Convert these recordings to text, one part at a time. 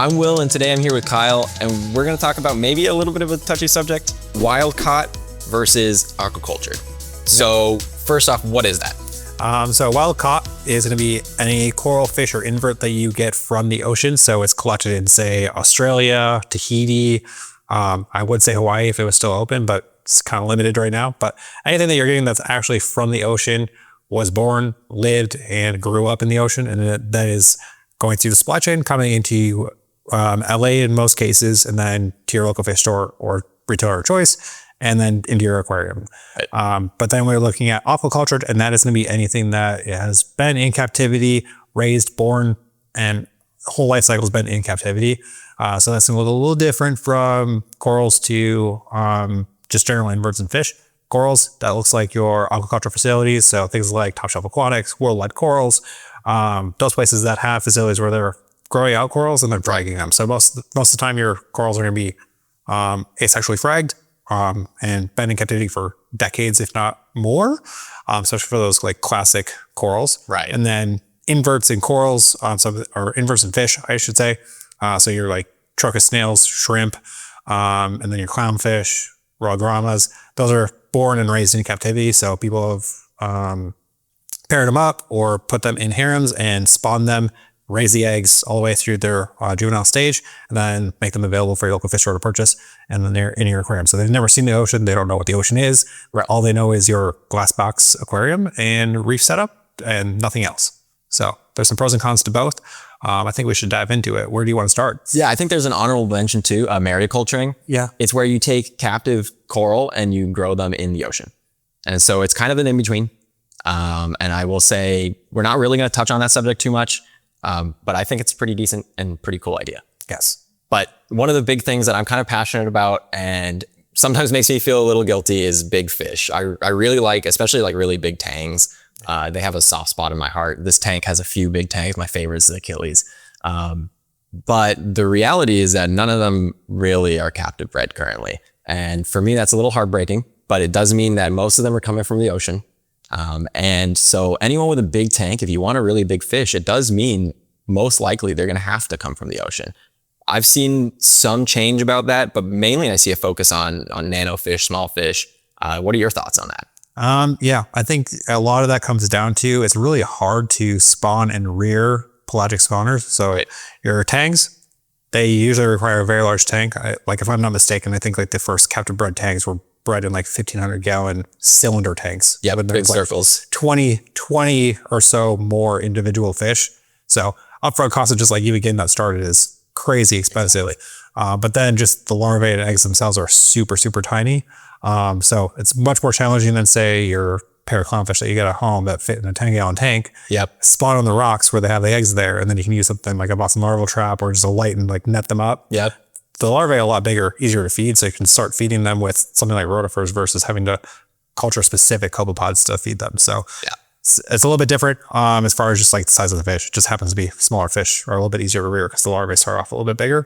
I'm Will, and today I'm here with Kyle, and we're going to talk about maybe a little bit of a touchy subject, wild caught versus aquacultured. So first off, what is that? So wild caught is going to be any coral, fish, or invert that you get from the ocean. So it's collected in, say, Australia, Tahiti. I would say Hawaii if it was still open, but it's kind of limited right now. But anything that you're getting that's actually from the ocean, was born, lived, and grew up in the ocean, and that is going through the supply chain, coming into LA in most cases, and then to your local fish store or retailer of choice, and then into your aquarium. Right. But then we're looking at aquacultured, and that is going to be anything that has been in captivity, raised, born, and whole life cycle has been in captivity. So that's going to look a little different from corals to just general inverts and fish. Corals, that looks like your aquaculture facilities. So things like Top Shelf Aquatics, Worldwide Corals, those places that have facilities where they're growing out corals and they're dragging them. So most of the time your corals are going to be asexually fragged and been in captivity for decades, if not more, especially for those like classic corals. Right. And then inverts and corals, or inverts and fish, I should say. So you're like trochus snails, shrimp, and then your clownfish, roagramas. Those are born and raised in captivity. So people have paired them up or put them in harems and spawn them, raise the eggs all the way through their juvenile stage, and then make them available for your local fish store to purchase. And then they're in your aquarium. So they've never seen the ocean. They don't know what the ocean is. Right. All they know is your glass box aquarium and reef setup and nothing else. So there's some pros and cons to both. I think we should dive into it. Where do you want to start? Yeah, I think there's an honorable mention too, mariculturing. Yeah. It's where you take captive coral and you grow them in the ocean. And so it's kind of an in-between. And I will say, we're not really going to touch on that subject too much, but I think it's a pretty decent and pretty cool idea. Yes. But one of the big things that I'm kind of passionate about and sometimes makes me feel a little guilty is big fish. I really like, especially like really big tangs. They have a soft spot in my heart. This tank has a few big tanks. My favorite is the Achilles. But the reality is that none of them really are captive bred currently. And for me, that's a little heartbreaking, but it does mean that most of them are coming from the ocean. And so anyone with a big tank, if you want a really big fish, it does mean most likely they're going to have to come from the ocean. I've seen some change about that, but mainly I see a focus on nano fish, small fish. What are your thoughts on that? Yeah, I think a lot of that comes down to it's really hard to spawn and rear pelagic spawners. So right. Your tangs, they usually require a very large tank. Like if I'm not mistaken, I think like the first captive bred tanks were bred in like 1,500 gallon cylinder tanks. Yeah, but big like circles. 20 or so more individual fish. So upfront cost of just like even getting that started is crazy expensive. But then just the larvae and eggs themselves are super, super tiny. So it's much more challenging than say your pair of clownfish that you get at home that fit in a 10-gallon tank. Yep. Spawn on the rocks where they have the eggs there, and then you can use something like a Boston larval trap or just a light and like net them up. Yep. The larvae are a lot bigger, easier to feed, so you can start feeding them with something like rotifers versus having to culture specific copepods to feed them. So yeah. It's a little bit different as far as just like the size of the fish. It just happens to be smaller fish are a little bit easier to rear because the larvae start off a little bit bigger,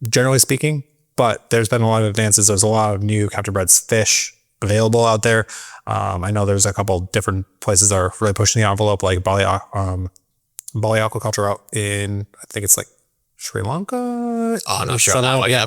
generally speaking. But there's been a lot of advances. There's a lot of new captive bred fish available out there. I know there's a couple different places that are really pushing the envelope, like Bali aquaculture out in, I think it's like Sri Lanka. Oh, no, sure. Yeah.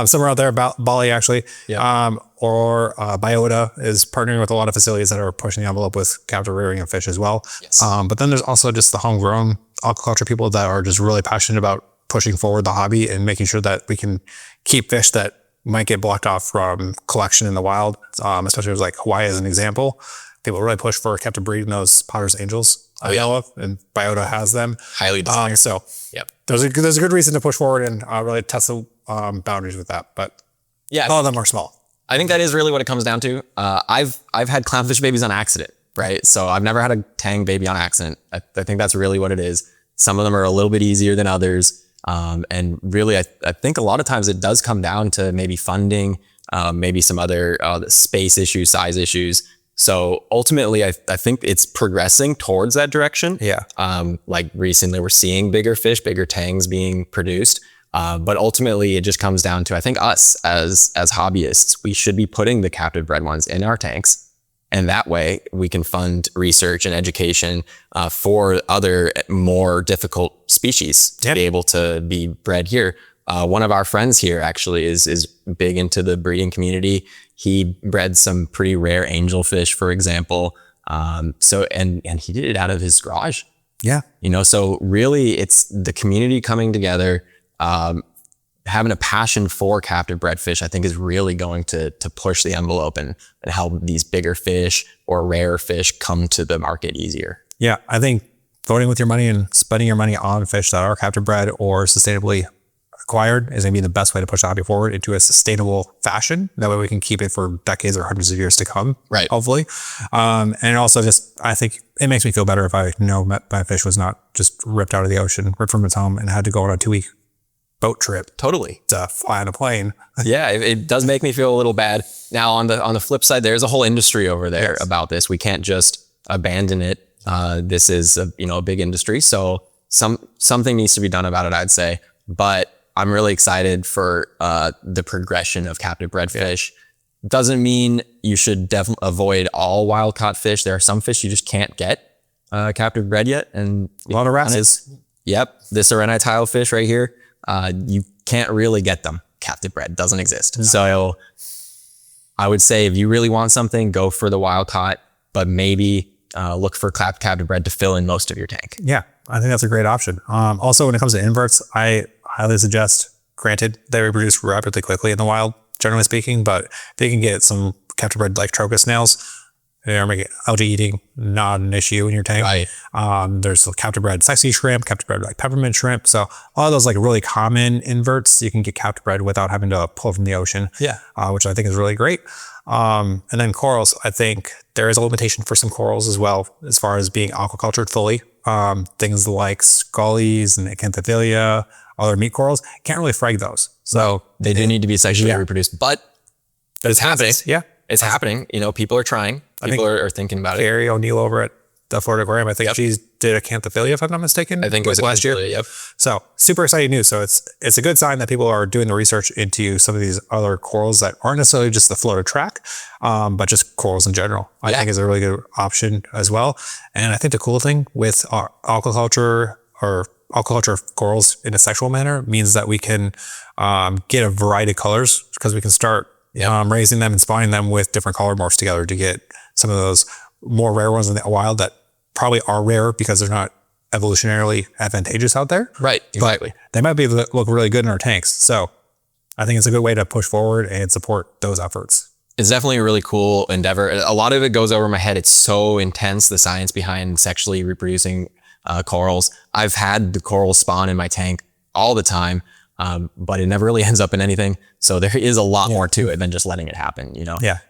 Somewhere out there about Bali actually. Yeah. Or Biota is partnering with a lot of facilities that are pushing the envelope with captive rearing of fish as well. Yes. But then there's also just the homegrown aquaculture people that are just really passionate about pushing forward the hobby and making sure that we can keep fish that might get blocked off from collection in the wild, especially like Hawaii as an example. People really push for captive breeding those Potter's Angels, and Biota has them. Highly desired. So yep. There's a good reason to push forward and really test the boundaries with that. But yeah, all of them are small. I think that is really what it comes down to. I've had clownfish babies on accident, right? So I've never had a tang baby on accident. I think that's really what it is. Some of them are a little bit easier than others. And really, I think a lot of times it does come down to maybe funding, maybe some other space issues, size issues. So ultimately, I think it's progressing towards that direction. Yeah. Like recently, we're seeing bigger fish, bigger tangs being produced. But ultimately, it just comes down to, I think us as hobbyists, we should be putting the captive bred ones in our tanks And that way we can fund research and education for other more difficult species to be able to be bred here. One of our friends here actually is big into the breeding community. He bred some pretty rare angelfish, for example. And he did it out of his garage. Yeah. You know, so really it's the community coming together, having a passion for captive bred fish, I think is really going to push the envelope and help these bigger fish or rare fish come to the market easier. Yeah. I think voting with your money and spending your money on fish that are captive bred or sustainably acquired is going to be the best way to push the hobby forward into a sustainable fashion. That way we can keep it for decades or hundreds of years to come, right? Hopefully. And also just, I think it makes me feel better if I know my fish was not just ripped out of the ocean, ripped from its home and had to go on a 2-week boat trip. Totally. To fly on a plane. Yeah, it does make me feel a little bad. Now on the flip side, there's a whole industry over there about this. We can't just abandon it. This is a big industry. So something needs to be done about it, I'd say. But I'm really excited for the progression of captive bred fish. Doesn't mean you should definitely avoid all wild caught fish. There are some fish you just can't get captive bred yet. And a lot of wrasses. Yep. This Arenite tilefish right here. You can't really get them captive bred. Doesn't exist. No. So I would say if you really want something, go for the wild caught, but maybe look for captive bred to fill in most of your tank. Yeah, I think that's a great option. Also, when it comes to inverts, I highly suggest, granted, they reproduce rapidly quickly in the wild, generally speaking, but they can get some captive bred like trochus snails. They're making algae eating not an issue in your tank. Right. There's captive bred sexy shrimp, captive bred like peppermint shrimp. So all of those like really common inverts, you can get captive bred without having to pull from the ocean. Yeah. Which I think is really great. And then corals, I think there is a limitation for some corals as well, as far as being aquacultured fully. Things like scullies and acanthophyllia, other meat corals, can't really frag those. So they do need to be sexually reproduced, but it's happening. Yeah. It's happening. People are trying. People are thinking about it. Carrie O'Neill over at the Florida Aquarium, I think she did acanthophyllia, if I'm not mistaken. I think it was last year. Yep. So super exciting news. So it's a good sign that people are doing the research into some of these other corals that aren't necessarily just the Florida track, but just corals in general. I think is a really good option as well. And I think the cool thing with our aquaculture or aquaculture of corals in a sexual manner means that we can get a variety of colors, because we can start raising them and spawning them with different color morphs together to get some of those more rare ones in the wild that probably are rare because they're not evolutionarily advantageous out there. Right, exactly. But they might be able to look really good in our tanks. So I think it's a good way to push forward and support those efforts. It's definitely a really cool endeavor. A lot of it goes over my head. It's so intense, the science behind sexually reproducing corals. I've had the coral spawn in my tank all the time, but it never really ends up in anything. So there is a lot more to it than just letting it happen.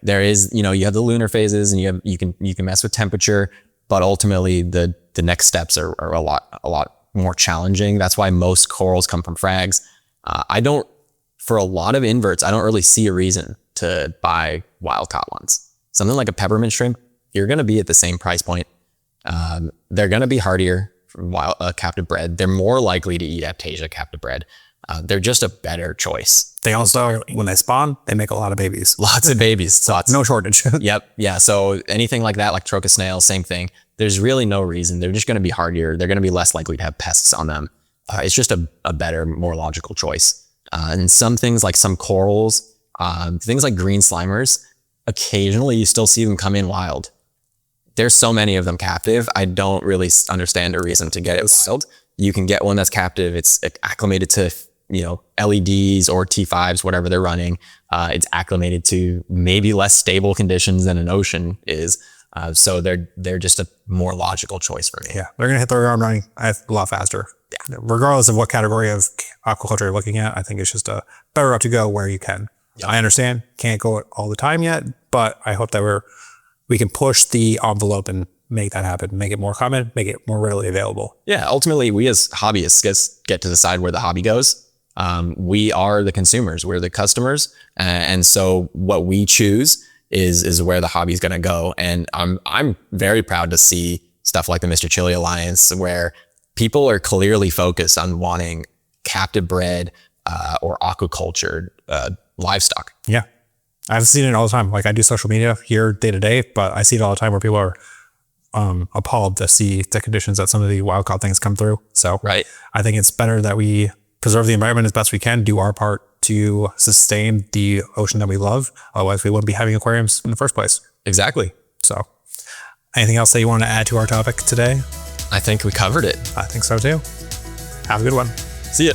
There is, you have the lunar phases and you can mess with temperature, but ultimately the next steps are a lot more challenging. That's why most corals come from frags. For a lot of inverts, I don't really see a reason to buy wild caught ones. Something like a peppermint shrimp, you're going to be at the same price point. They're going to be hardier from wild captive bred. They're more likely to eat Aptasia captive bred. They're just a better choice. They also, when they spawn, they make a lot of babies. Lots of babies. No shortage. Yep. Yeah. So anything like that, like trochus snails, same thing. There's really no reason. They're just going to be hardier. They're going to be less likely to have pests on them. It's just a better, more logical choice. And some things like some corals, things like green slimers, occasionally you still see them come in wild. There's so many of them captive. I don't really understand a reason to get it wild. You can get one that's captive. It's acclimated to LEDs or T5s, whatever they're running. It's acclimated to maybe less stable conditions than an ocean is. So they're just a more logical choice for me. Yeah, they're gonna hit the ground running a lot faster. Yeah. Regardless of what category of aquaculture you're looking at, I think it's just a better route to go where you can. Yep. I understand, can't go all the time yet, but I hope that we can push the envelope and make that happen, make it more common, make it more readily available. Yeah, ultimately we as hobbyists get to decide where the hobby goes. We are the consumers, we're the customers. And so what we choose is where the hobby is going to go. And I'm very proud to see stuff like the Mr. Chili Alliance, where people are clearly focused on wanting captive bred or aquacultured livestock. Yeah. I've seen it all the time. Like I do social media here day to day, but I see it all the time where people are appalled to see the conditions that some of the wild caught things come through. So Right. I think it's better that we preserve the environment as best we can, do our part to sustain the ocean that we love. Otherwise, we wouldn't be having aquariums in the first place. Exactly. So anything else that you want to add to our topic today? I think we covered it. I think so too. Have a good one. See ya.